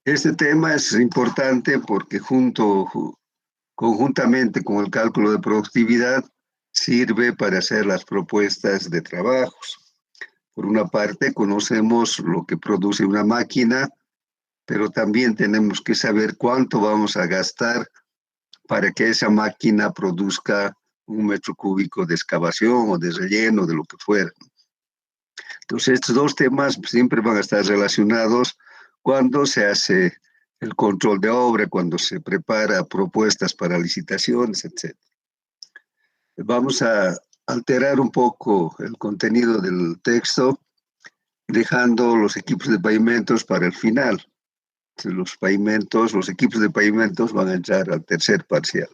Este tema es importante porque conjuntamente con el cálculo de productividad sirve para hacer las propuestas de trabajos. Por una parte, conocemos lo que produce una máquina, pero también tenemos que saber cuánto vamos a gastar para que esa máquina produzca 1 metro cúbico de excavación o de relleno, de lo que fuera. Entonces, estos dos temas siempre van a estar relacionados cuando se hace el control de obra, cuando se prepara propuestas para licitaciones, etc. Vamos a alterar un poco el contenido del texto, dejando los equipos de pavimentos para el final. Entonces, los equipos de pavimentos van a entrar al tercer parcial.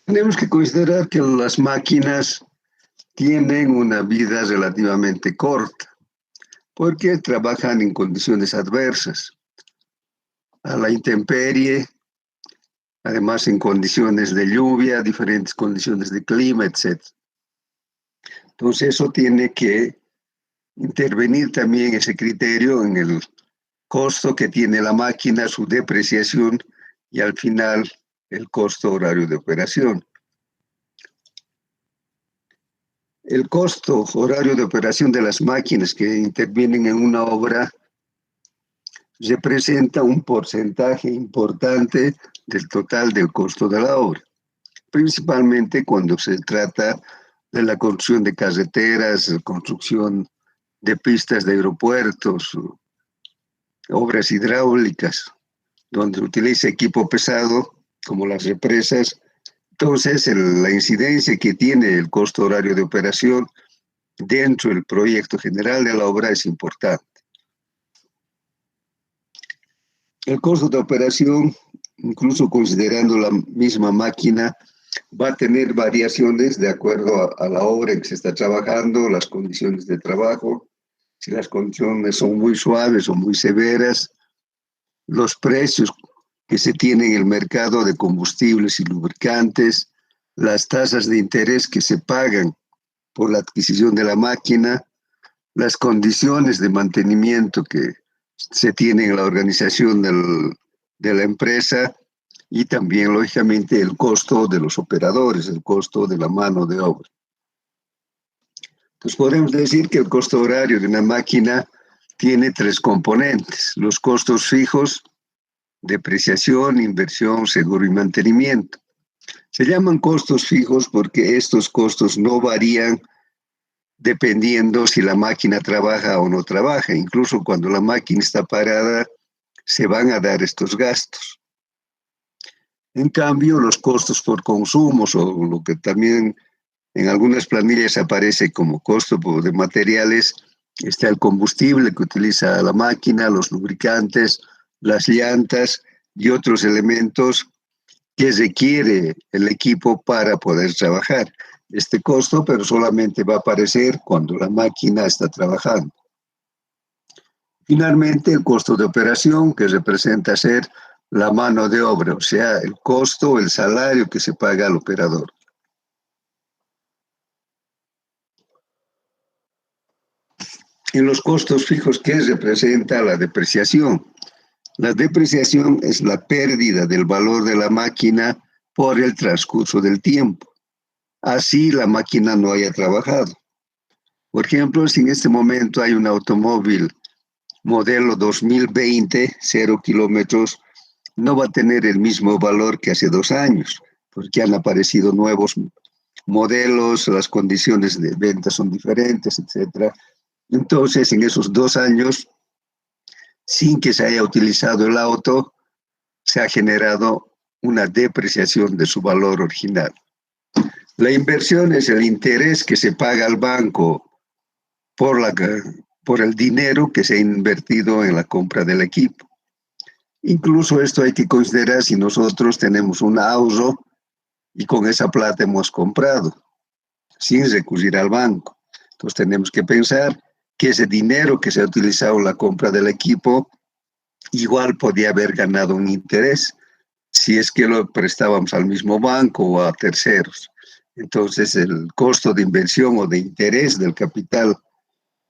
Tenemos que considerar que las máquinas tienen una vida relativamente corta, porque trabajan en condiciones adversas, a la intemperie, además en condiciones de lluvia, diferentes condiciones de clima, etc. Entonces eso tiene que intervenir también ese criterio en el costo que tiene la máquina, su depreciación y al final el costo horario de operación. El costo horario de operación de las máquinas que intervienen en una obra representa un porcentaje importante del total del costo de la obra, principalmente cuando se trata de la construcción de carreteras, construcción de pistas de aeropuertos, obras hidráulicas, donde utiliza equipo pesado como las represas. Entonces, la incidencia que tiene el costo horario de operación dentro del proyecto general de la obra es importante. El costo de operación, incluso considerando la misma máquina, va a tener variaciones de acuerdo a la obra en que se está trabajando, las condiciones de trabajo, si las condiciones son muy suaves o muy severas, los precios que se tienen en el mercado de combustibles y lubricantes, las tasas de interés que se pagan por la adquisición de la máquina, las condiciones de mantenimiento que se tienen en la organización de la empresa y también, lógicamente, el costo de los operadores, el costo de la mano de obra. Entonces, podemos decir que el costo horario de una máquina tiene tres componentes: los costos fijos, depreciación, inversión, seguro y mantenimiento. Se llaman costos fijos porque estos costos no varían dependiendo si la máquina trabaja o no trabaja. Incluso cuando la máquina está parada, se van a dar estos gastos. En cambio, los costos por consumos, o lo que también en algunas planillas aparece como costo de materiales, está el combustible que utiliza la máquina, los lubricantes, las llantas y otros elementos que requiere el equipo para poder trabajar. Este costo, pero solamente va a aparecer cuando la máquina está trabajando. Finalmente, el costo de operación, que representa ser la mano de obra, o sea, el costo, el salario que se paga al operador. En los costos fijos, ¿qué representa la depreciación? La depreciación es la pérdida del valor de la máquina por el transcurso del tiempo. Así la máquina no haya trabajado. Por ejemplo, si en este momento hay un automóvil modelo 2020, 0 kilómetros, no va a tener el mismo valor que hace 2 años, porque han aparecido nuevos modelos, las condiciones de venta son diferentes, etc. Entonces, en esos 2 años, sin que se haya utilizado el auto, se ha generado una depreciación de su valor original. La inversión es el interés que se paga al banco por el dinero que se ha invertido en la compra del equipo. Incluso esto hay que considerar si nosotros tenemos un ahorro y con esa plata hemos comprado, sin recurrir al banco. Entonces tenemos que pensar que ese dinero que se ha utilizado en la compra del equipo igual podía haber ganado un interés si es que lo prestábamos al mismo banco o a terceros. Entonces el costo de inversión o de interés del capital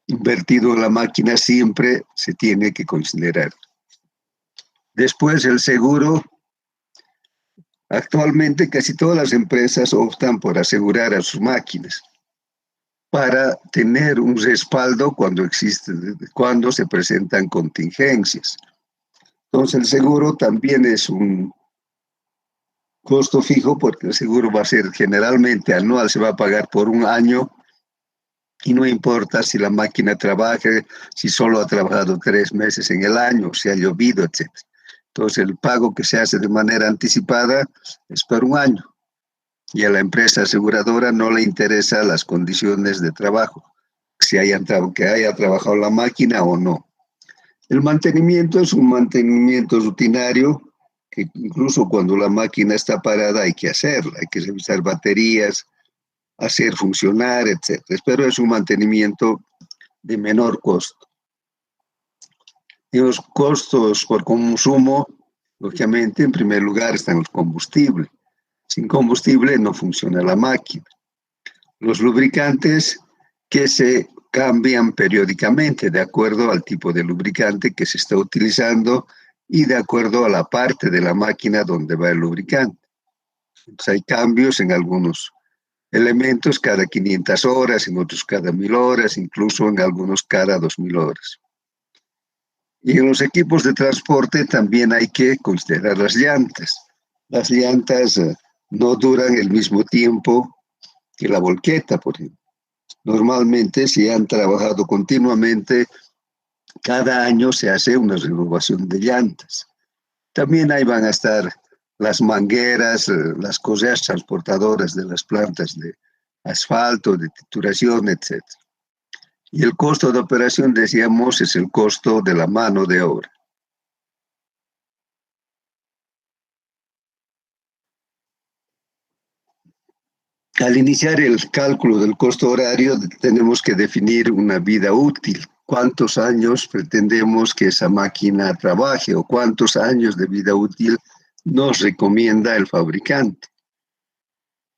invertido en la máquina siempre se tiene que considerar. Después el seguro. Actualmente casi todas las empresas optan por asegurar a sus máquinas para tener un respaldo cuando se presentan contingencias. Entonces el seguro también es un costo fijo porque el seguro va a ser generalmente anual, se va a pagar por un año y no importa si la máquina trabaje, si solo ha trabajado 3 meses en el año, si ha llovido, etc. Entonces el pago que se hace de manera anticipada es por un año y a la empresa aseguradora no le interesan las condiciones de trabajo, que haya trabajado la máquina o no. El mantenimiento es un mantenimiento rutinario que incluso cuando la máquina está parada hay que hacerla, hay que revisar baterías, hacer funcionar, etc. Pero es un mantenimiento de menor costo. Y los costos por consumo, lógicamente, en primer lugar están los combustibles. Sin combustible no funciona la máquina. Los lubricantes que se cambian periódicamente de acuerdo al tipo de lubricante que se está utilizando y de acuerdo a la parte de la máquina donde va el lubricante. Entonces hay cambios en algunos elementos cada 500 horas, en otros cada 1000 horas, incluso en algunos cada 2000 horas. Y en los equipos de transporte también hay que considerar las llantas. Las llantas no duran el mismo tiempo que la volqueta, por ejemplo. Normalmente, si han trabajado continuamente, cada año se hace una renovación de llantas. También ahí van a estar las mangueras, las correas transportadoras de las plantas de asfalto, de trituración, etc. Y el costo de operación, decíamos, es el costo de la mano de obra. Al iniciar el cálculo del costo horario, tenemos que definir una vida útil. ¿Cuántos años pretendemos que esa máquina trabaje o cuántos años de vida útil nos recomienda el fabricante?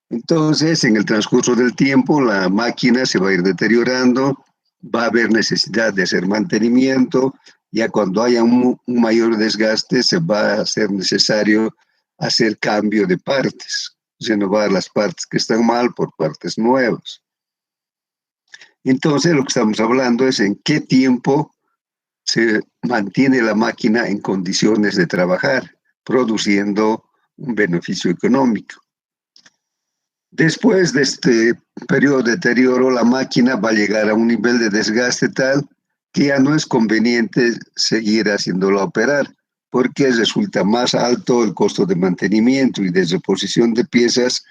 Entonces, en el transcurso del tiempo, la máquina se va a ir deteriorando, va a haber necesidad de hacer mantenimiento, ya cuando haya un mayor desgaste, se va a hacer necesario hacer cambio de partes, renovar las partes que están mal por partes nuevas. Entonces, lo que estamos hablando es en qué tiempo se mantiene la máquina en condiciones de trabajar, produciendo un beneficio económico. Después de este periodo de deterioro, la máquina va a llegar a un nivel de desgaste tal que ya no es conveniente seguir haciéndola operar, porque resulta más alto el costo de mantenimiento y de reposición de piezas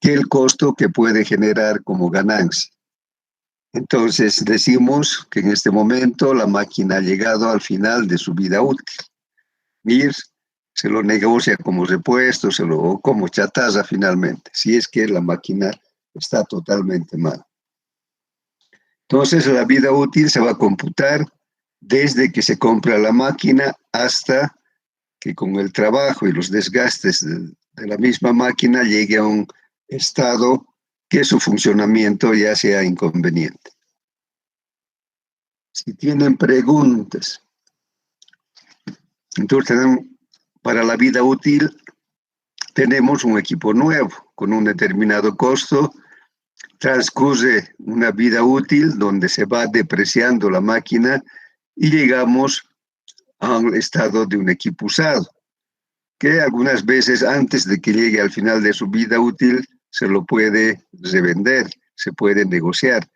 que el costo que puede generar como ganancia. Entonces decimos que en este momento la máquina ha llegado al final de su vida útil. Y se lo negocia como repuesto, o como chatarra finalmente, si es que la máquina está totalmente mal. Entonces la vida útil se va a computar desde que se compra la máquina hasta que con el trabajo y los desgastes de la misma máquina llegue a un estado que su funcionamiento ya sea inconveniente. Si tienen preguntas, entonces para la vida útil tenemos un equipo nuevo con un determinado costo, transcurre una vida útil donde se va depreciando la máquina y llegamos a un estado de un equipo usado, que algunas veces antes de que llegue al final de su vida útil se lo puede revender, se puede negociar.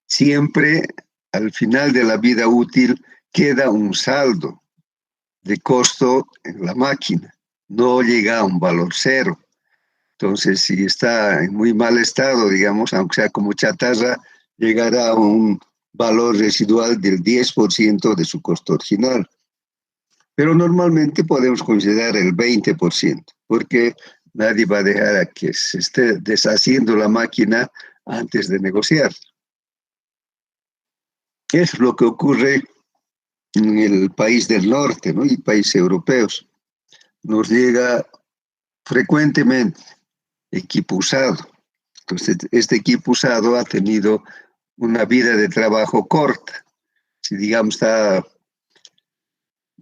Siempre al final de la vida útil queda un saldo de costo en la máquina, no llega a un valor cero. Entonces, si está en muy mal estado, digamos, aunque sea como chatarra, llegará a un valor residual del 10% de su costo original. pero normalmente podemos considerar el 20%, porque nadie va a dejar a que se esté deshaciendo la máquina antes de negociar. Es lo que ocurre en el país del norte, ¿no? Y países europeos. Nos llega frecuentemente equipo usado. Entonces, este equipo usado ha tenido una vida de trabajo corta. Si, digamos,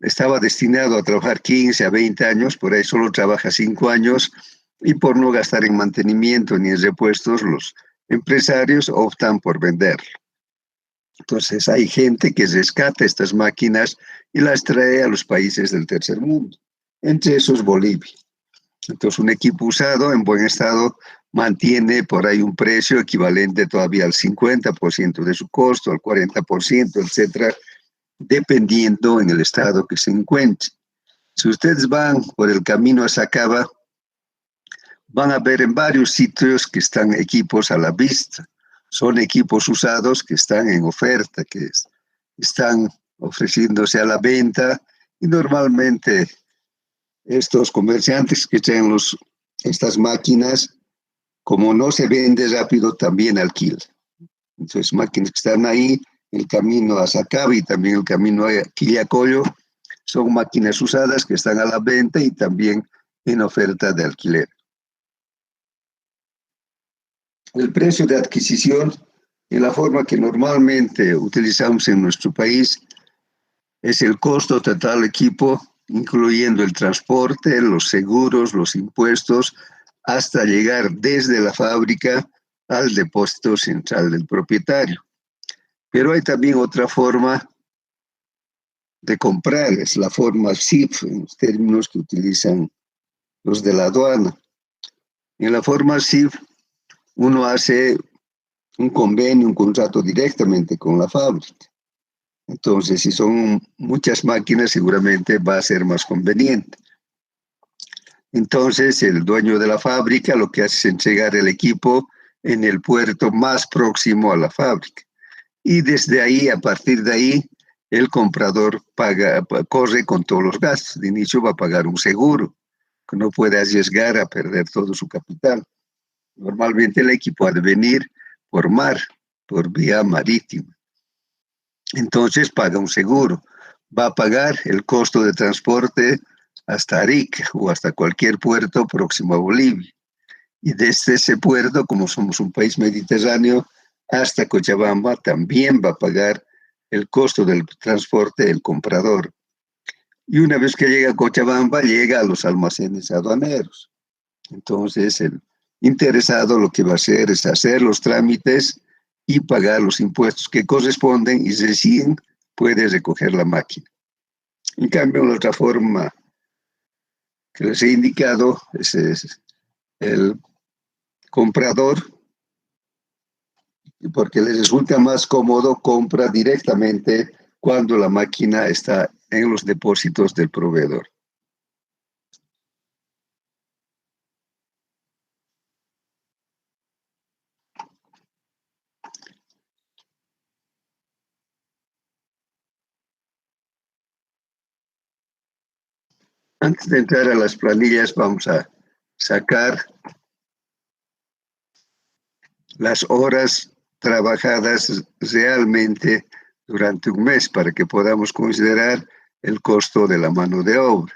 estaba destinado a trabajar 15 a 20 años, por ahí solo trabaja 5 años y por no gastar en mantenimiento ni en repuestos, los empresarios optan por venderlo. Entonces hay gente que rescata estas máquinas y las trae a los países del tercer mundo, entre esos Bolivia. Entonces un equipo usado en buen estado mantiene por ahí un precio equivalente todavía al 50% de su costo, al 40%, etcétera, dependiendo en el estado que se encuentre. Si ustedes van por el camino a Sacaba, van a ver en varios sitios que están equipos a la vista. Son equipos usados que están en oferta, que están ofreciéndose a la venta y normalmente estos comerciantes que traen estas máquinas, como no se vende rápido, también alquilan. Entonces, máquinas que están ahí, el camino a Sacaba y también el camino a Quillacollo, son máquinas usadas que están a la venta y también en oferta de alquiler. El precio de adquisición en la forma que normalmente utilizamos en nuestro país es el costo total del equipo, incluyendo el transporte, los seguros, los impuestos, hasta llegar desde la fábrica al depósito central del propietario. Pero hay también otra forma de comprar, es la forma SIF, en los términos que utilizan los de la aduana. En la forma SIF, uno hace un convenio, un contrato directamente con la fábrica. Entonces, si son muchas máquinas, seguramente va a ser más conveniente. Entonces, el dueño de la fábrica lo que hace es entregar el equipo en el puerto más próximo a la fábrica. Y desde ahí, a partir de ahí, el comprador corre con todos los gastos. De inicio va a pagar un seguro, que no puede arriesgar a perder todo su capital. Normalmente el equipo ha de venir por mar, por vía marítima. Entonces paga un seguro. Va a pagar el costo de transporte hasta Arica o hasta cualquier puerto próximo a Bolivia. Y desde ese puerto, como somos un país mediterráneo, hasta Cochabamba también va a pagar el costo del transporte del comprador. Y una vez que llega a Cochabamba, llega a los almacenes aduaneros. Entonces, el interesado lo que va a hacer es hacer los trámites y pagar los impuestos que corresponden y recién puede recoger la máquina. En cambio, la otra forma que les he indicado es el comprador, porque les resulta más cómodo, compra directamente cuando la máquina está en los depósitos del proveedor. Antes de entrar a las planillas, vamos a sacar las horas trabajadas realmente durante un mes para que podamos considerar el costo de la mano de obra.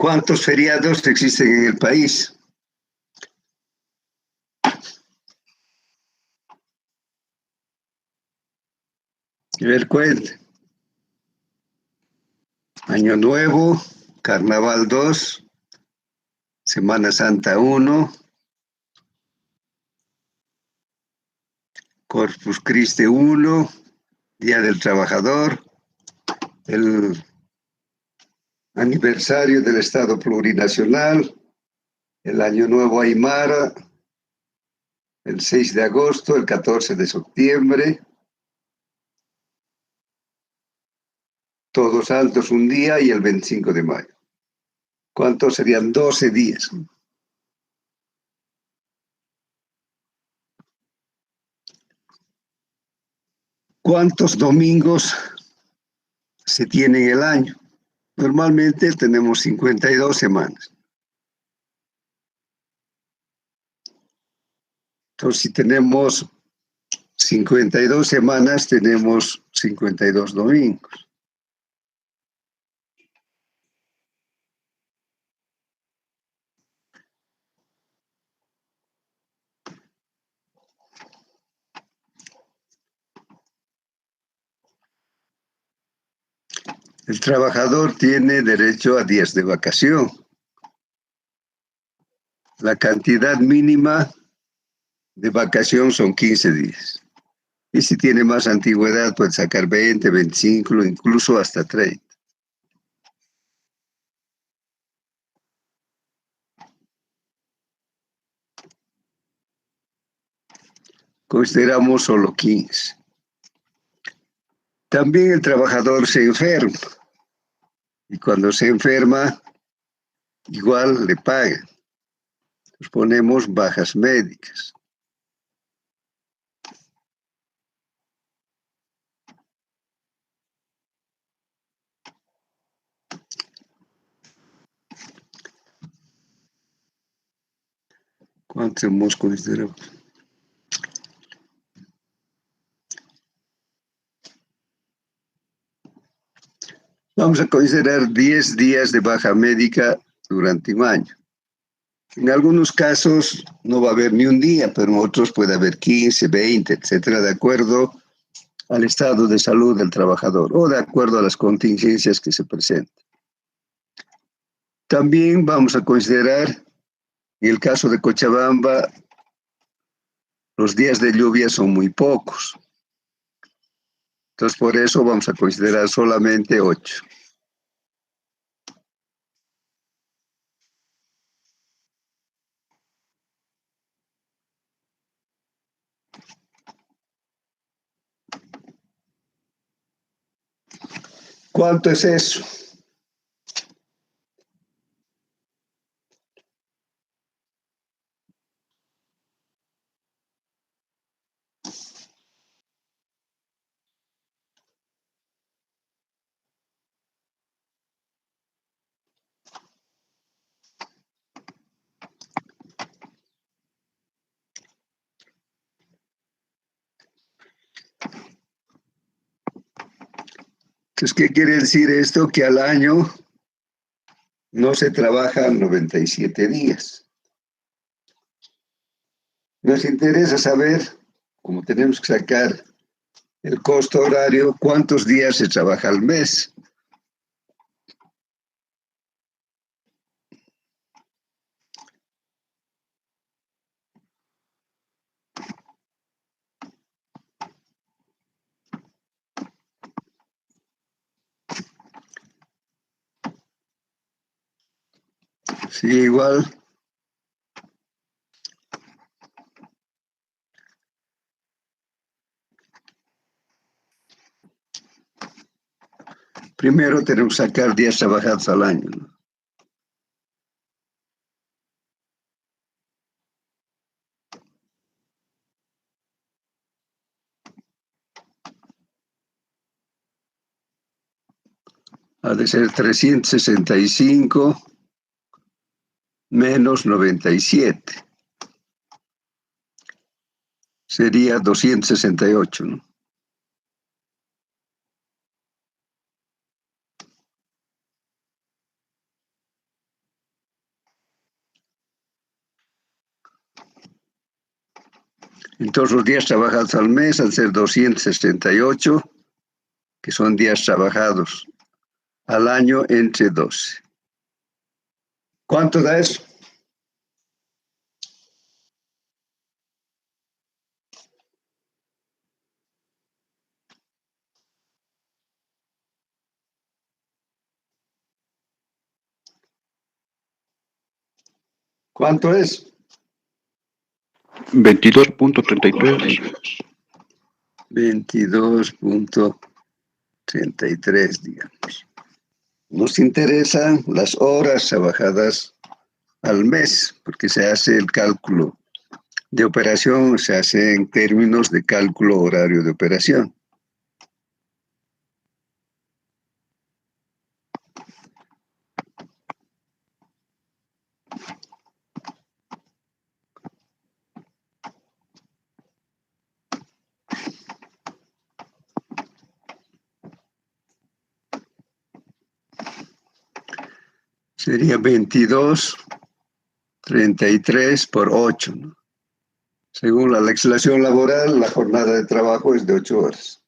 ¿Cuántos feriados existen en el país? A ver, cuente. Año Nuevo, Carnaval 2, Semana Santa 1, Corpus Christi 1, Día del Trabajador, el aniversario del Estado Plurinacional, el Año Nuevo Aymara, el 6 de agosto, el 14 de septiembre, Todos Santos un día y el 25 de mayo. ¿Cuántos serían? 12 días. ¿Cuántos domingos se tiene en el año? Normalmente tenemos 52 semanas. Entonces, si tenemos 52 semanas, tenemos 52 domingos. El trabajador tiene derecho a días de vacación. La cantidad mínima de vacación son 15 días. Y si tiene más antigüedad, puede sacar 20, 25, incluso hasta 30. Consideramos solo 15. También el trabajador se enferma. Y cuando se enferma, igual le pagan. Nos ponemos bajas médicas. ¿Cuántos hemos considerado? Vamos a considerar 10 días de baja médica durante un año. En algunos casos no va a haber ni un día, pero en otros puede haber 15, 20, etcétera, de acuerdo al estado de salud del trabajador o de acuerdo a las contingencias que se presenten. También vamos a considerar, en el caso de Cochabamba, los días de lluvia son muy pocos. Entonces, por eso vamos a considerar solamente 8. ¿Cuánto es eso? Entonces, ¿qué quiere decir esto? Que al año no se trabajan 97 días. Nos interesa saber, como tenemos que sacar el costo horario, cuántos días se trabaja al mes. Sí, igual. Primero tenemos que sacar días trabajados al año, ¿no? Ha de ser 365 menos 97. Sería 268, ¿no? Entonces los días trabajados al mes al ser 268 que son días trabajados al año entre 12. ¿Cuánto da eso? ¿Cuánto es? 22.33. 22.33, digamos. Nos interesan las horas trabajadas al mes, porque se hace el cálculo de operación, se hace en términos de cálculo horario de operación. Sería 22.33 por 8, ¿no? Según la legislación laboral, la jornada de trabajo es de 8 horas.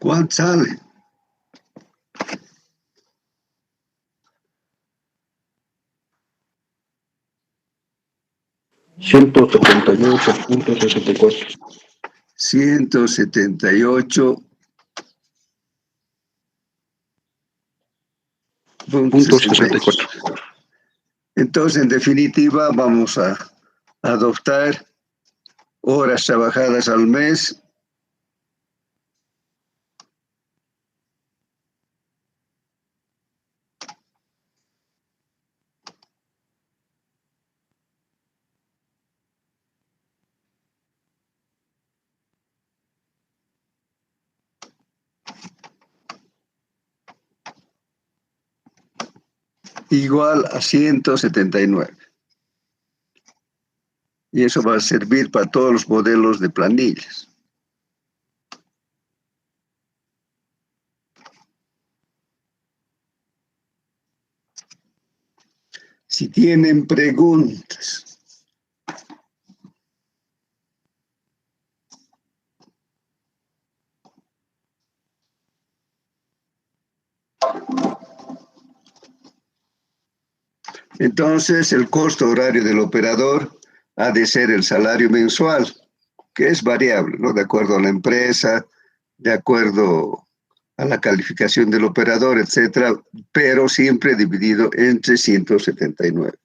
¿Cuánto sale? $178.64. 178.64. Entonces, en definitiva, vamos a adoptar horas trabajadas al mes igual a 179. Y eso va a servir para todos los modelos de planillas. Si tienen preguntas. Entonces, el costo horario del operador ha de ser el salario mensual, que es variable, ¿no? De acuerdo a la empresa, de acuerdo a la calificación del operador, etcétera, pero siempre dividido entre 179.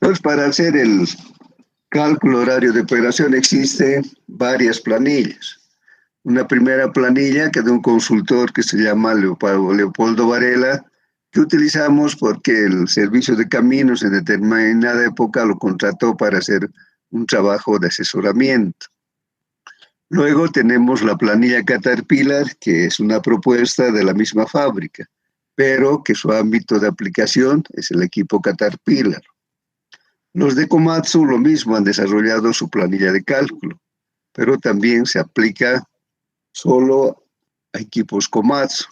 Entonces, para hacer el cálculo horario de operación existen varias planillas. Una primera planilla que es de un consultor que se llama Leopoldo Varela, que utilizamos porque el servicio de caminos en determinada época lo contrató para hacer un trabajo de asesoramiento. Luego tenemos la planilla Caterpillar, que es una propuesta de la misma fábrica, pero que su ámbito de aplicación es el equipo Caterpillar. Los de Komatsu lo mismo, han desarrollado su planilla de cálculo, pero también se aplica solo a equipos Komatsu.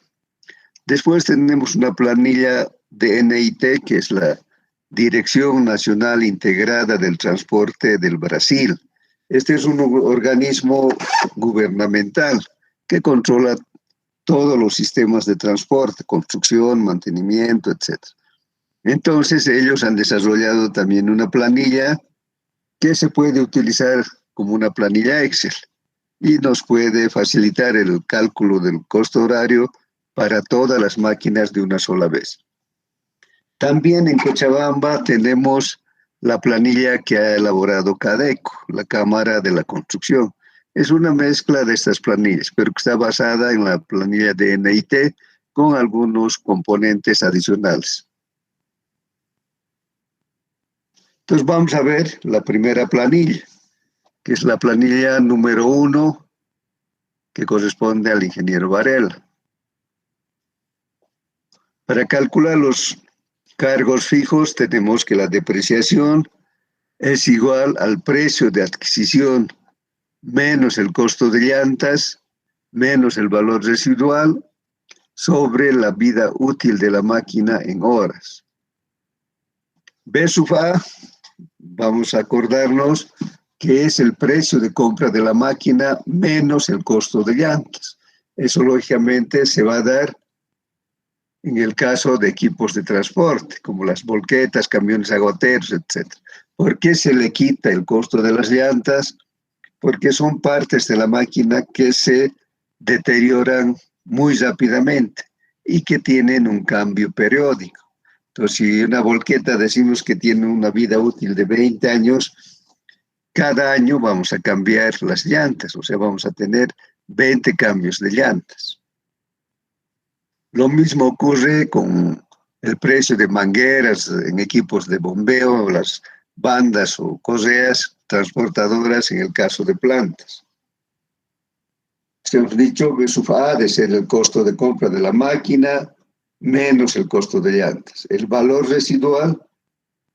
Después tenemos una planilla de NIT, que es la Dirección Nacional Integrada del Transporte del Brasil. Este es un organismo gubernamental que controla todos los sistemas de transporte, construcción, mantenimiento, etc. Entonces, ellos han desarrollado también una planilla que se puede utilizar como una planilla Excel y nos puede facilitar el cálculo del costo horario para todas las máquinas de una sola vez. También en Cochabamba tenemos la planilla que ha elaborado Cadeco, la Cámara de la Construcción. Es una mezcla de estas planillas, pero que está basada en la planilla de NIT con algunos componentes adicionales. Entonces vamos a ver la primera planilla, que es la planilla número 1, que corresponde al ingeniero Varela. Para calcular los cargos fijos tenemos que la depreciación es igual al precio de adquisición menos el costo de llantas, menos el valor residual, sobre la vida útil de la máquina en horas. B sub A, vamos a acordarnos que es el precio de compra de la máquina menos el costo de llantas. Eso lógicamente se va a dar en el caso de equipos de transporte, como las volquetas, camiones aguateros, etc. ¿Por qué se le quita el costo de las llantas? Porque son partes de la máquina que se deterioran muy rápidamente y que tienen un cambio periódico. Entonces, si una volqueta decimos que tiene una vida útil de 20 años, cada año vamos a cambiar las llantas, o sea, vamos a tener 20 cambios de llantas. Lo mismo ocurre con el precio de mangueras en equipos de bombeo, las bandas o correas transportadoras en el caso de plantas. Hemos dicho B sub A ha de ser el costo de compra de la máquina menos el costo de llantas. El valor residual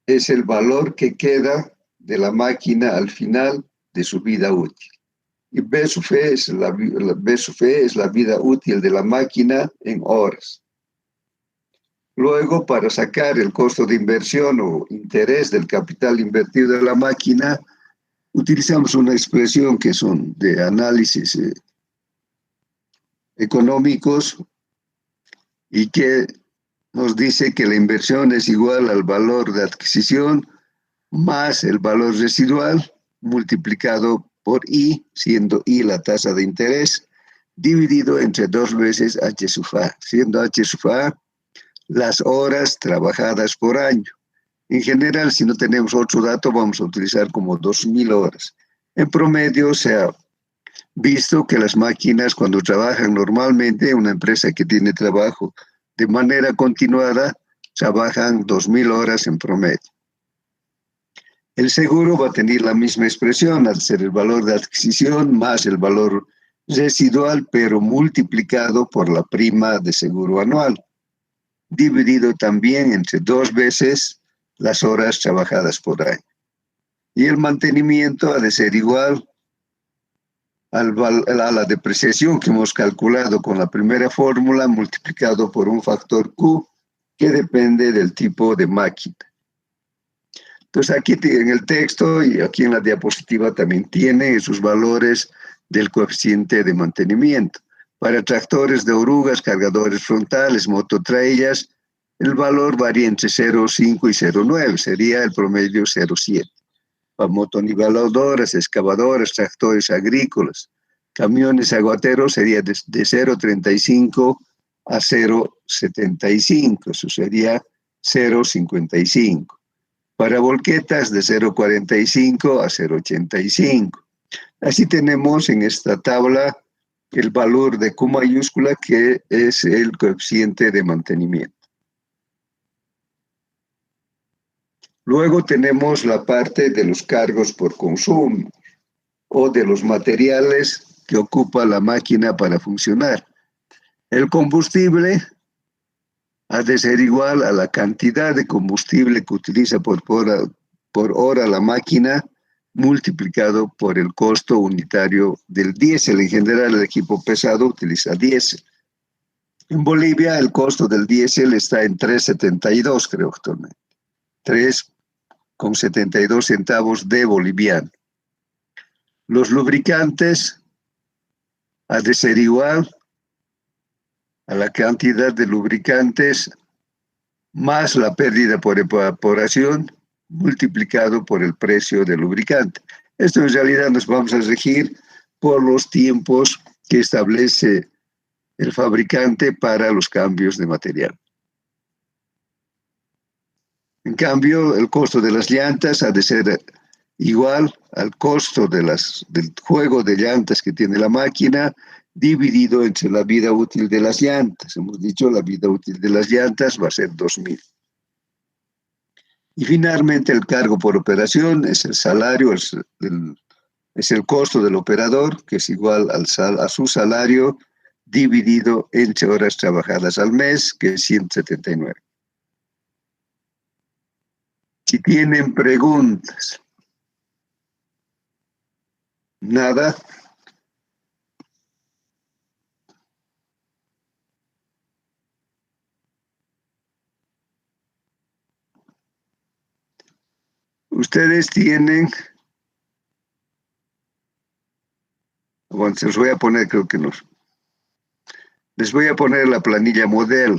es el valor que queda de la máquina al final de su vida útil. Y B sub E es la vida útil de la máquina en horas. Luego, para sacar el costo de inversión o interés del capital invertido en la máquina, utilizamos una expresión que son de análisis económicos y que nos dice que la inversión es igual al valor de adquisición más el valor residual multiplicado por I, siendo I la tasa de interés, dividido entre 2 veces H sub A, siendo H sub A las horas trabajadas por año. En general, si no tenemos otro dato, vamos a utilizar como 2.000 horas. En promedio, se ha visto que las máquinas, cuando trabajan normalmente, una empresa que tiene trabajo de manera continuada, trabajan 2.000 horas en promedio. El seguro va a tener la misma expresión, al ser el valor de adquisición más el valor residual, pero multiplicado por la prima de seguro anual, dividido también entre 2 veces las horas trabajadas por año. Y el mantenimiento ha de ser igual a la depreciación que hemos calculado con la primera fórmula, multiplicado por un factor Q, que depende del tipo de máquina. Entonces aquí en el texto y aquí en la diapositiva también tiene sus valores del coeficiente de mantenimiento. Para tractores de orugas, cargadores frontales, mototraillas, el valor varía entre 0,5 y 0,9, sería el promedio 0,7. Para motoniveladoras, excavadoras, tractores agrícolas, camiones aguateros sería de 0,35 a 0,75, eso sería 0,55. Para volquetas de 0,45 a 0,85. Así tenemos en esta tabla el valor de Q mayúscula, que es el coeficiente de mantenimiento. Luego tenemos la parte de los cargos por consumo o de los materiales que ocupa la máquina para funcionar. El combustible ha de ser igual a la cantidad de combustible que utiliza por hora la máquina, multiplicado por el costo unitario del diésel. En general, el equipo pesado utiliza diésel. En Bolivia, el costo del diésel está en 3,72, creo actualmente. 3,72 centavos de boliviano. Los lubricantes ha de ser igual a la cantidad de lubricantes más la pérdida por evaporación multiplicado por el precio del lubricante. Esto en realidad nos vamos a regir por los tiempos que establece el fabricante para los cambios de material. En cambio, el costo de las llantas ha de ser igual al costo del juego de llantas que tiene la máquina dividido entre la vida útil de las llantas. Hemos dicho la vida útil de las llantas va a ser 2.000. Y finalmente el cargo por operación es el salario, es el costo del operador, que es igual a su salario dividido entre horas trabajadas al mes, que es 179. Si tienen preguntas. Nada. Ustedes tienen, bueno, se los voy a poner, creo que no. Les voy a poner la planilla modelo.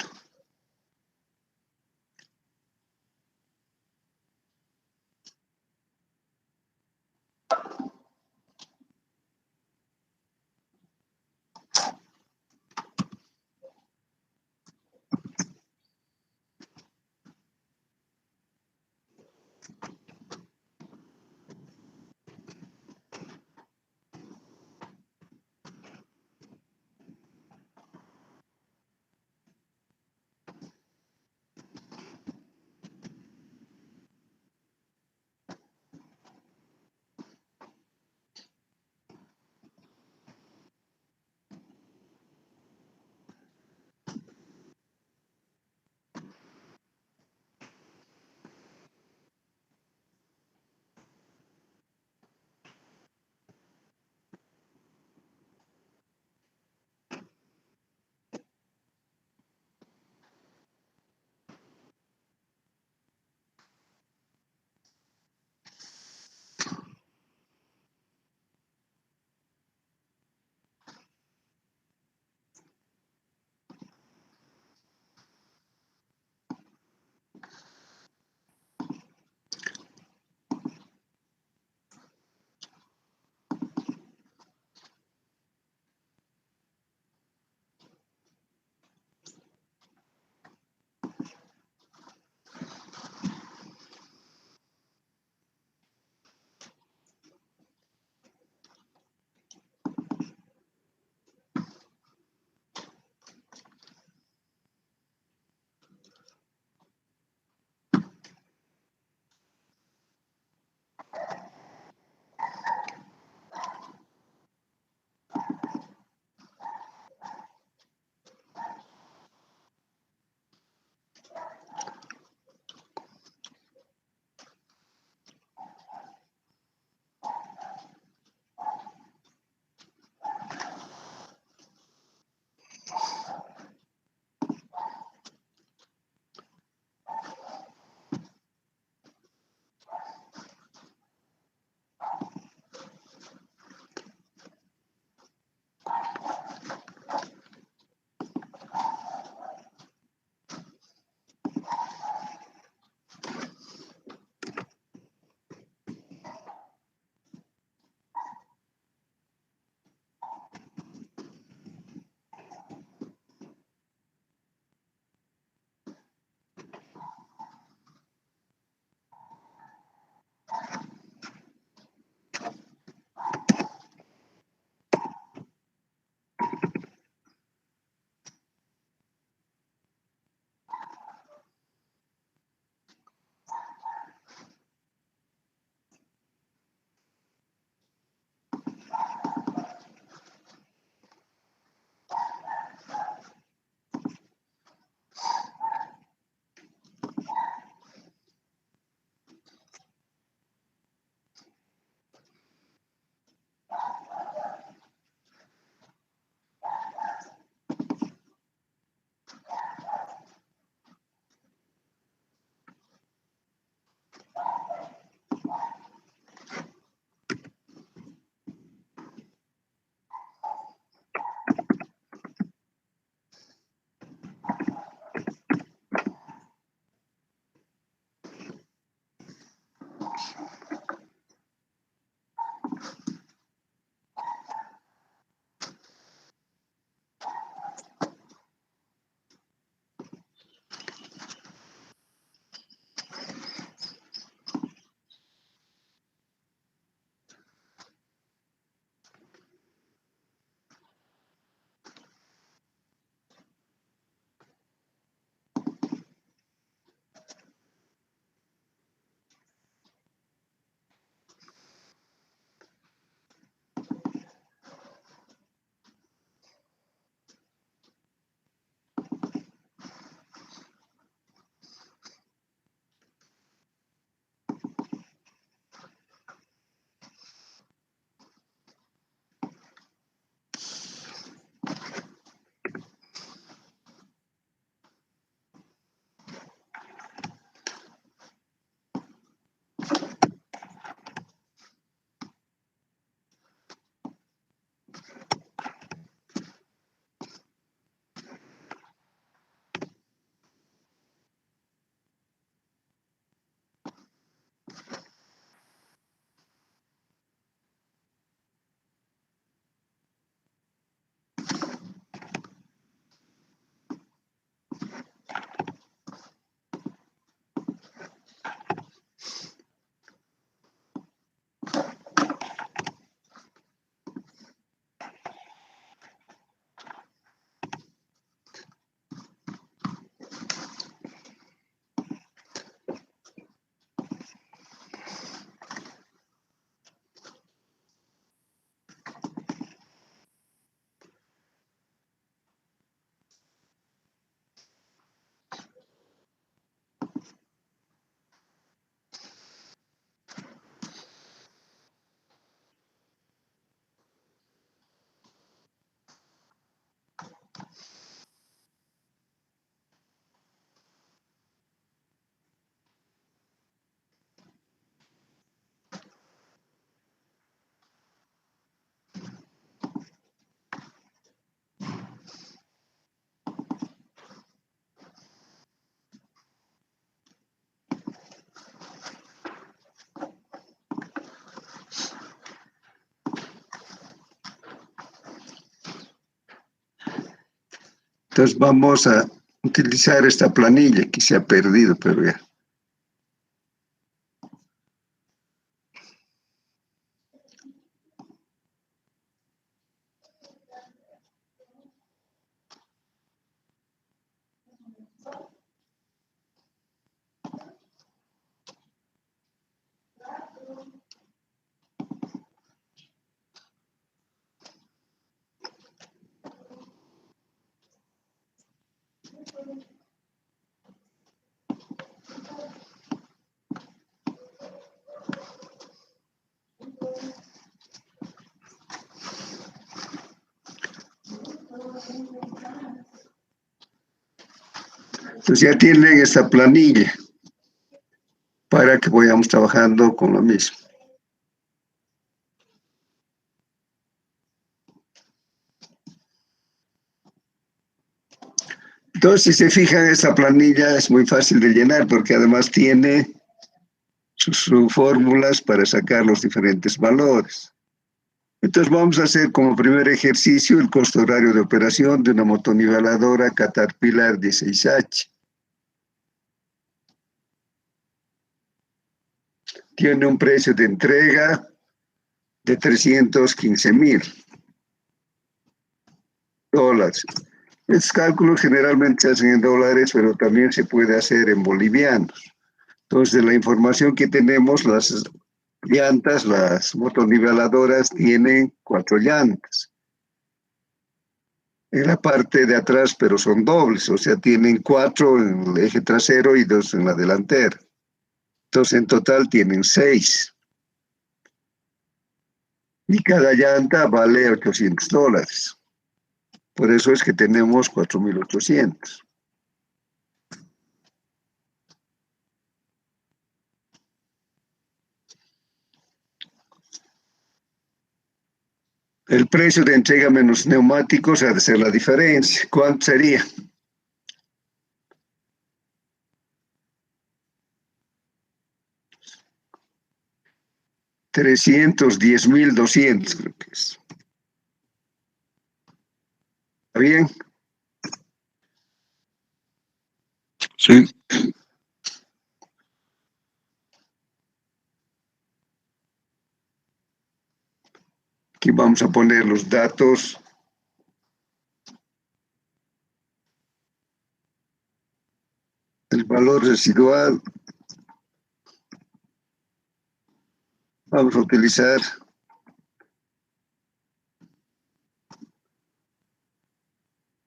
Entonces vamos a utilizar esta planilla que se ha perdido, pero ya. Entonces ya tienen esta planilla para que vayamos trabajando con lo mismo. Entonces, si se fijan, esta planilla es muy fácil de llenar porque además tiene sus fórmulas para sacar los diferentes valores. Entonces vamos a hacer como primer ejercicio el costo horario de operación de una motoniveladora Caterpillar 16H. Tiene un precio de entrega de $315,000. Estos cálculos generalmente se hacen en dólares, pero también se puede hacer en bolivianos. Entonces, de la información que tenemos, las llantas, las motoniveladoras tienen 4 llantas en la parte de atrás, pero son dobles, o sea, tienen 4 en el eje trasero y 2 en la delantera. Entonces, en total tienen 6. Y cada llanta vale $800. Por eso es que tenemos 4.800. El precio de entrega menos neumáticos ha de ser la diferencia. ¿Cuánto sería? $310,200, creo que es. ¿Está bien? Sí. Aquí vamos a poner los datos. El valor residual. Vamos a utilizar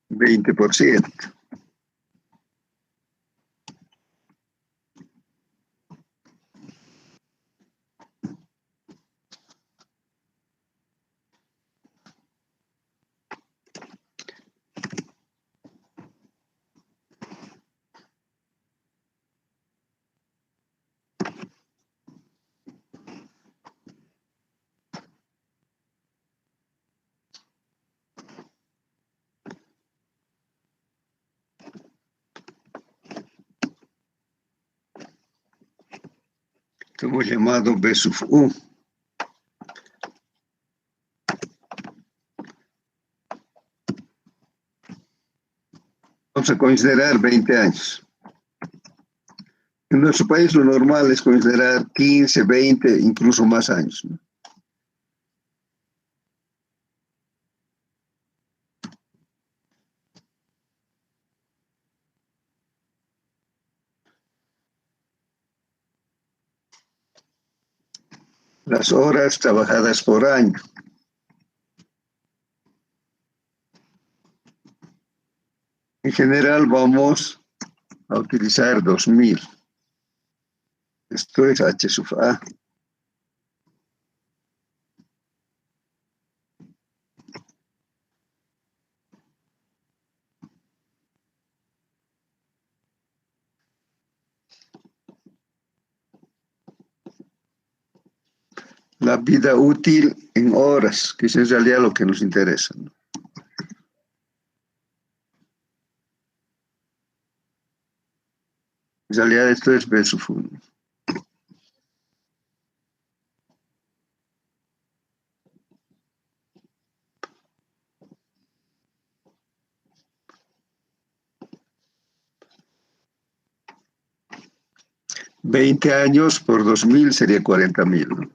$20. Hemos llamado B sub U. Vamos a considerar 20 años. En nuestro país lo normal es considerar 15, 20, incluso más años, ¿no? Las horas trabajadas por año. En general vamos a utilizar 2.000. Esto es H sub A. La vida útil en horas, que es en realidad lo que nos interesa, ¿no? En realidad esto es B sub 1. 20 años por 2.000 sería 40.000, ¿no?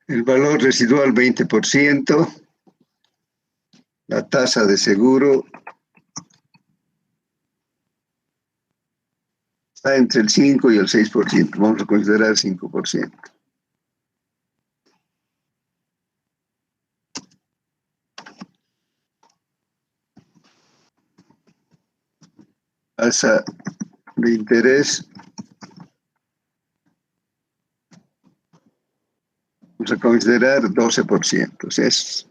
El valor residual 20%, la tasa de seguro está entre el 5 y el 6%. Vamos a considerar 5%. Tasa de interés, vamos a considerar 12%. O sea, es,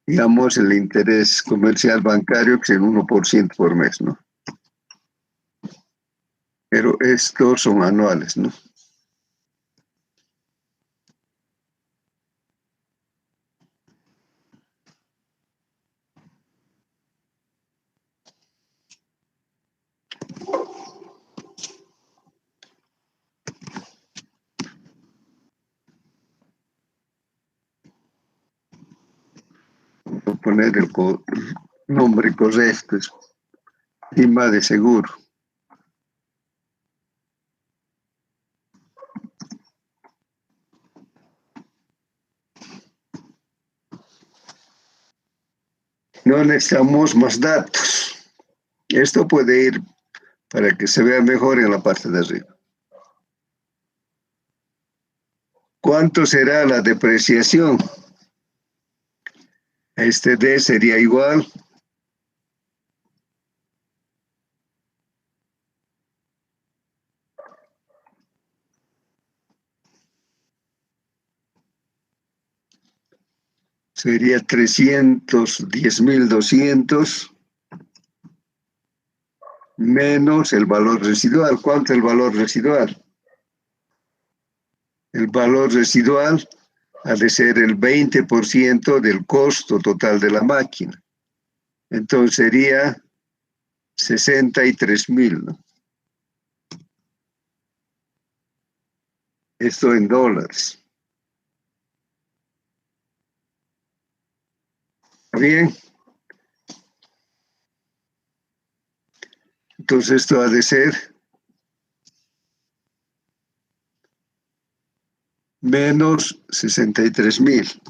digamos, el interés comercial bancario, que es el 1% por mes, ¿no? Pero estos son anuales, ¿no? Vamos a poner el nombre correcto, es prima de seguro. No necesitamos más datos. Esto puede ir para que se vea mejor en la parte de arriba. ¿Cuánto será la depreciación? Este D sería igual sería 310.200 menos el valor residual. ¿Cuánto es el valor residual? El valor residual ha de ser el 20% del costo total de la máquina. Entonces sería 63.000, ¿no? Esto en dólares. ¿Está bien? Entonces esto ha de ser menos 63.000.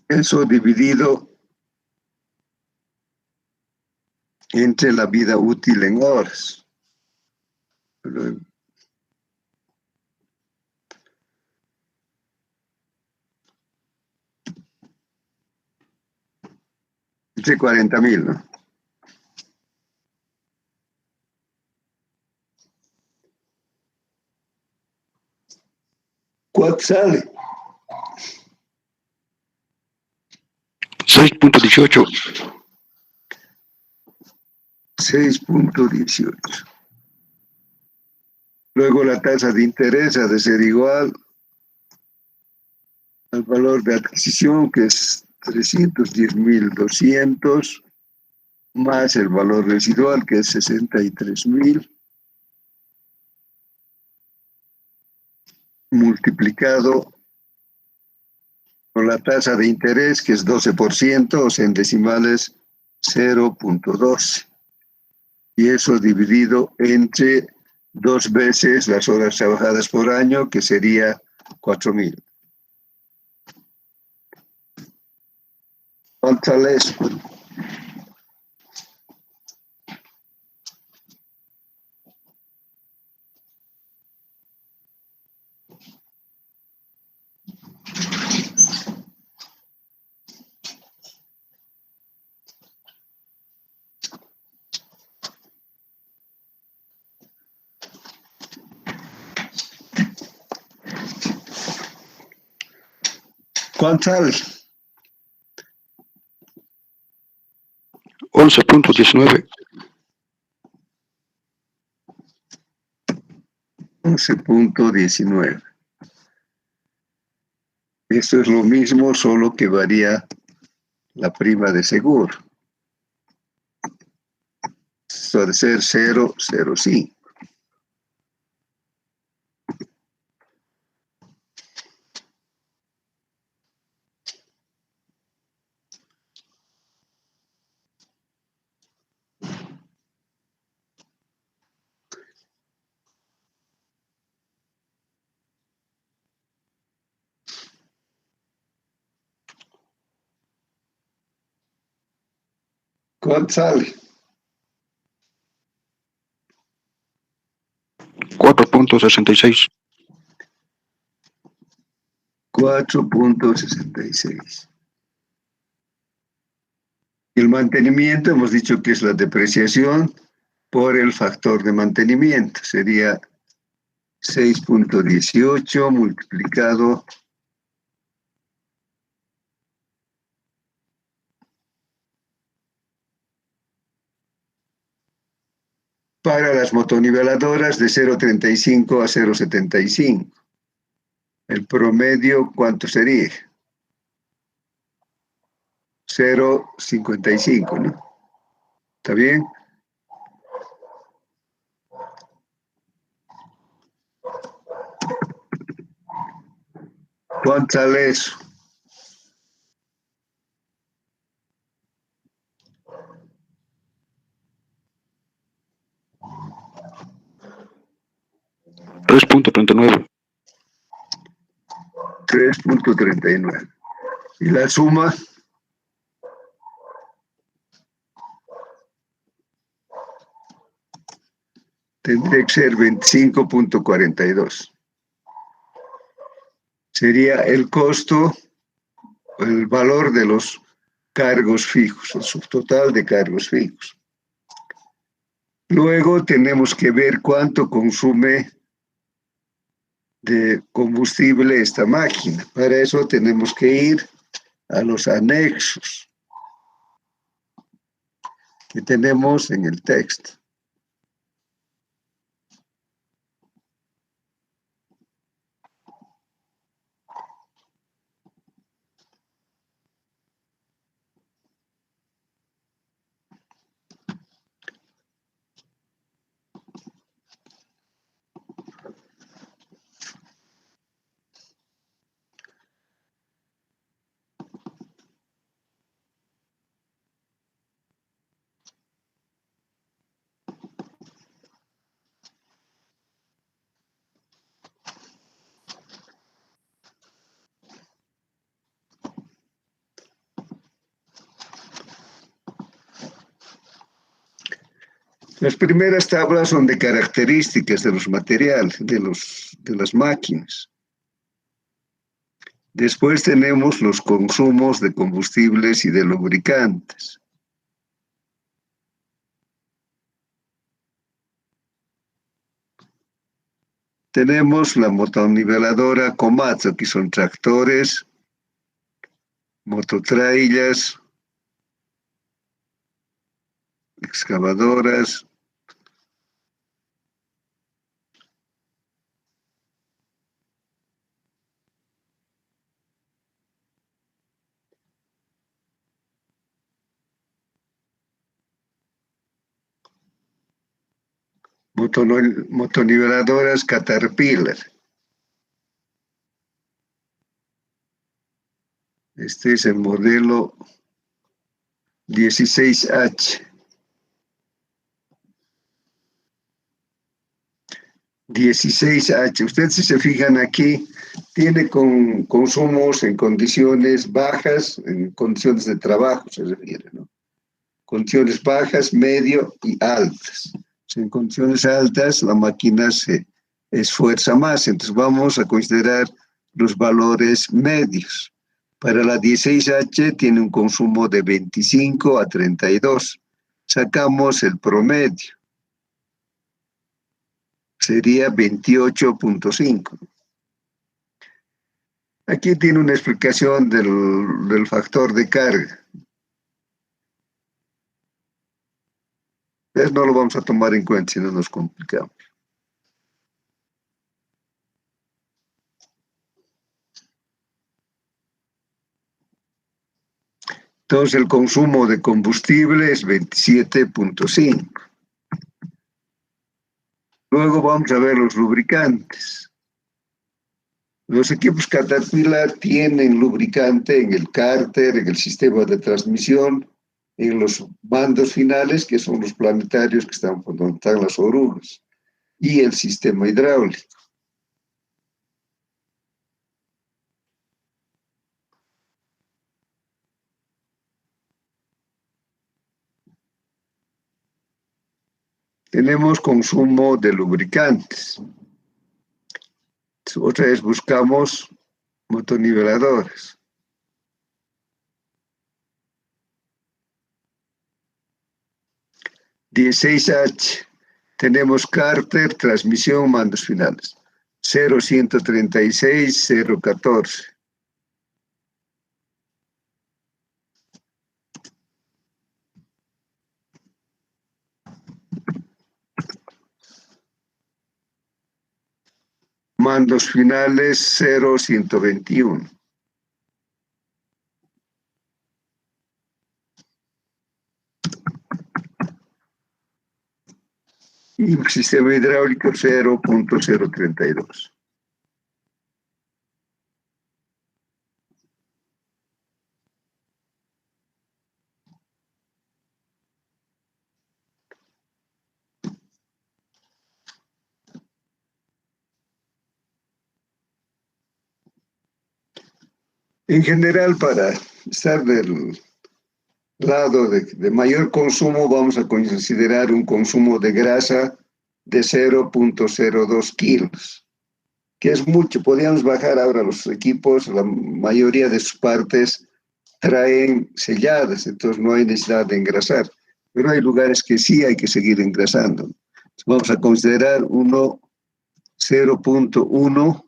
Eso dividido entre la vida útil en horas. Entre 40.000, ¿no? ¿Cuánto sale? 6.18. 6.18. Luego la tasa de interés ha de ser igual al valor de adquisición, que es 310.200, más el valor residual, que es 63.000, multiplicado con la tasa de interés, que es 12%, o sea, en decimales 0.12. Y eso dividido entre 2 veces las horas trabajadas por año, que sería 4.000. ¿Cuánto sale eso? ¿Cuánto sale? 11.19. 11.19. Esto es lo mismo, solo que varía la prima de seguro. Esto ha de ser 0,05. ¿Cuánto sale? 4.66. 4.66. El mantenimiento, hemos dicho que es la depreciación por el factor de mantenimiento. Sería 6.18 multiplicado para las motoniveladoras de 0,35 a 0,75. El promedio, ¿cuánto sería? 0,55, ¿no? ¿Está bien? ¿Cuánto sale eso? $3.39. 3.39. ¿Y la suma? Tendría que ser 25.42. Sería el costo, el valor de los cargos fijos, el subtotal de cargos fijos. Luego tenemos que ver cuánto consume de combustible esta máquina. Para eso tenemos que ir a los anexos que tenemos en el texto. Las primeras tablas son de características de los materiales, de las máquinas. Después tenemos los consumos de combustibles y de lubricantes. Tenemos la motoniveladora Komatsu, que son tractores, mototraillas, excavadoras, motoniveladoras Caterpillar. Este es el modelo 16H. 16H. Ustedes, si se fijan aquí, tiene consumos en condiciones bajas, en condiciones de trabajo se refiere, ¿no? Condiciones bajas, medio y altas. En condiciones altas la máquina se esfuerza más, entonces vamos a considerar los valores medios. Para la 16H tiene un consumo de 25 a 32. Sacamos el promedio. Sería 28.5. Aquí tiene una explicación del factor de carga. Entonces no lo vamos a tomar en cuenta si no nos complicamos. Entonces el consumo de combustible es 27.5. Luego vamos a ver los lubricantes. Los equipos Caterpillar tienen lubricante en el cárter, en el sistema de transmisión, en los mandos finales, que son los planetarios que están por donde están las orugas, y el sistema hidráulico. Tenemos consumo de lubricantes. Otra vez buscamos motoniveladores. (16H). Tenemos cárter, transmisión, mandos finales. 0.136, 0.14. Mandos finales 0.121. Y sistema hidráulico 0.032. En general, para estar del lado de mayor consumo, vamos a considerar un consumo de grasa de 0.02 kilos, que es mucho. Podríamos bajar ahora los equipos, la mayoría de sus partes traen selladas, entonces no hay necesidad de engrasar, pero hay lugares que sí hay que seguir engrasando. Vamos a considerar 0.1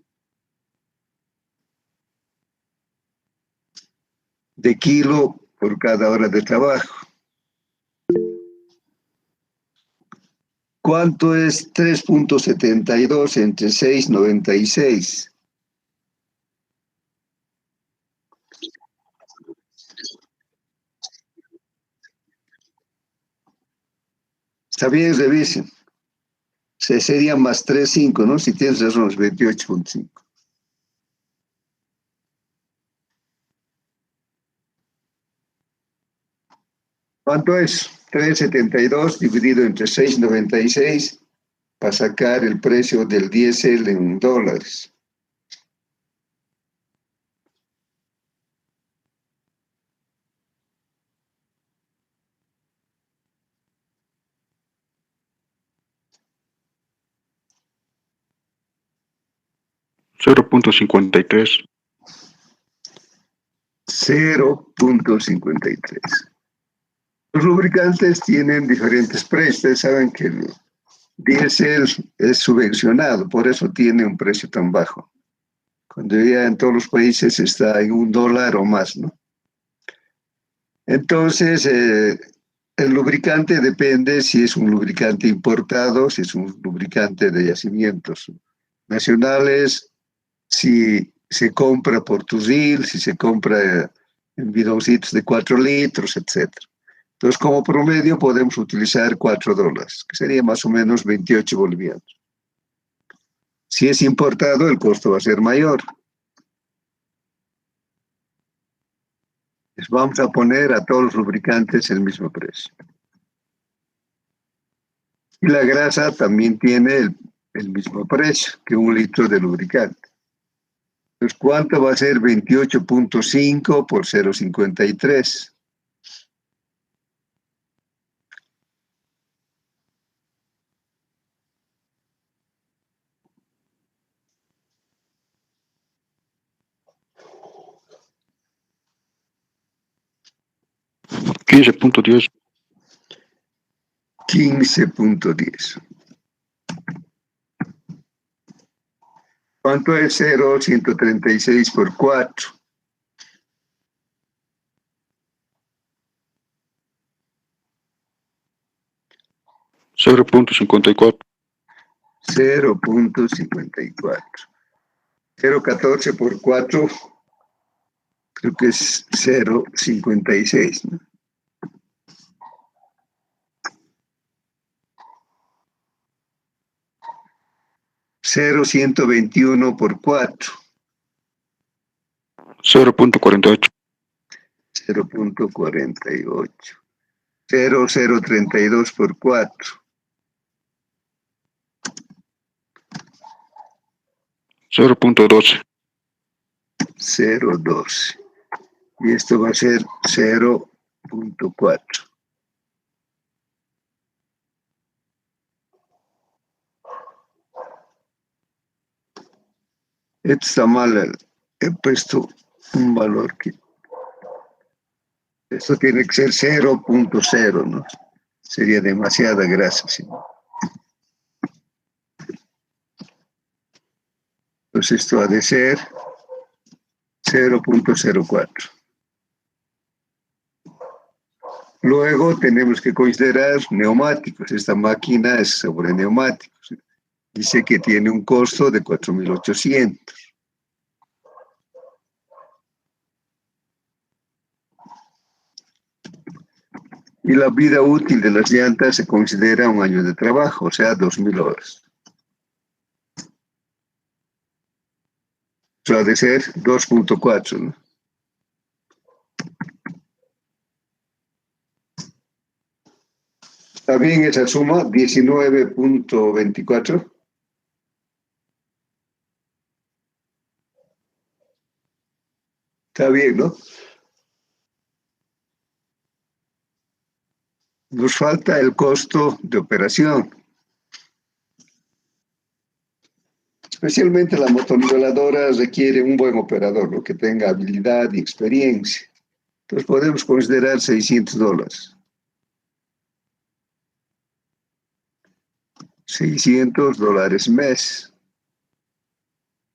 de kilo por cada hora de trabajo. ¿Cuánto es 3.72 entre 6.96? Está bien, revisen. Sería más 3.5, ¿no? Si tienes razón, es 28.5. ¿Cuánto es? 3.72 dividido entre 6.96 para sacar el precio del diésel en dólares. $0.53. 0.53. Los lubricantes tienen diferentes precios. Ustedes saben que el diésel es subvencionado, por eso tiene un precio tan bajo. Cuando ya en todos los países está en $1 o más, ¿no? Entonces, el lubricante depende si es un lubricante importado, si es un lubricante de yacimientos nacionales, si se compra por turril, si se compra en bidoncitos de 4 litros, etc. Entonces, como promedio podemos utilizar $4, que sería más o menos 28 bolivianos. Si es importado, el costo va a ser mayor. Les vamos a poner a todos los lubricantes el mismo precio. Y la grasa también tiene el mismo precio que 1 litro de lubricante. Entonces, ¿cuánto va a ser 28.5 por 0.53? $15.10. 15.10. ¿Cuánto es 0.136 por 4? 0.54. 0.54. 0.14 por 4, creo que es 0.56, ¿no? 0.121 por 4. 0.48. 0.48. 0.032 por 4. 0.12. 0.12. Y esto va a ser 0.4. Esto está mal. He puesto un valor que... Esto tiene que ser 0.0, ¿no? Sería demasiada grasa, ¿sí? Entonces esto ha de ser 0.04. Luego tenemos que considerar neumáticos. Esta máquina es sobre neumáticos. Dice que tiene un costo de 4.800. Y la vida útil de las llantas se considera un año de trabajo, o sea, 2.000 horas. Eso ha de ser 2.4, ¿no? ¿Está bien esa suma? 19.24. Está bien, ¿no? Nos falta el costo de operación. Especialmente la motoniveladora requiere un buen operador, ¿no? Que tenga habilidad y experiencia. Entonces podemos considerar $600. $600 mes,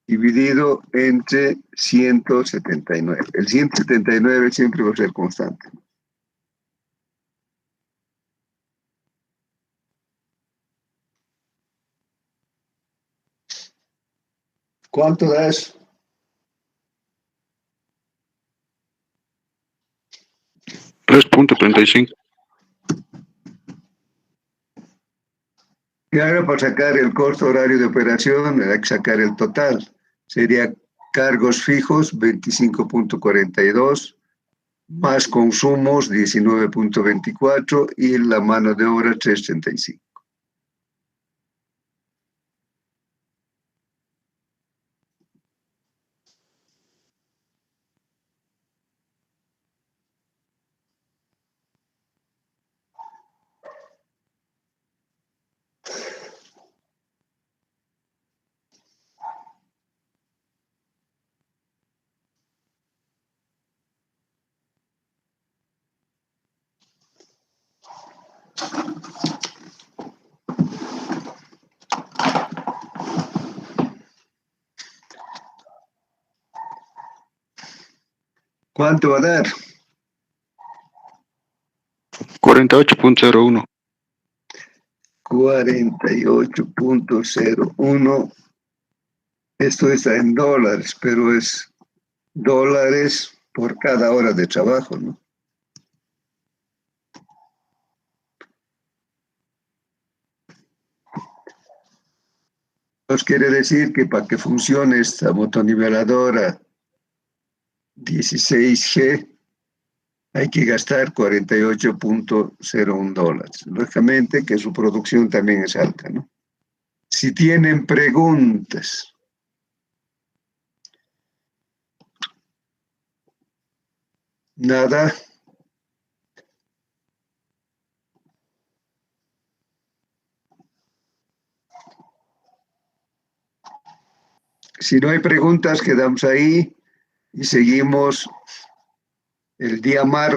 dividido entre 179. El 179 siempre va a ser constante. ¿Cuánto da eso? $3.35. Y ahora para sacar el costo horario de operación hay que sacar el total. Sería cargos fijos 25.42, más consumos 19.24 y la mano de obra 3.35. ¿Cuánto va a dar? 48.01. 48.01. Esto está en dólares, pero es dólares por cada hora de trabajo, ¿no? Entonces quiere decir que para que funcione esta motoniveladora 16G hay que gastar $48.01. Lógicamente que su producción también es alta, ¿no? Si tienen preguntas. Nada. Si no hay preguntas, quedamos ahí y seguimos el día martes.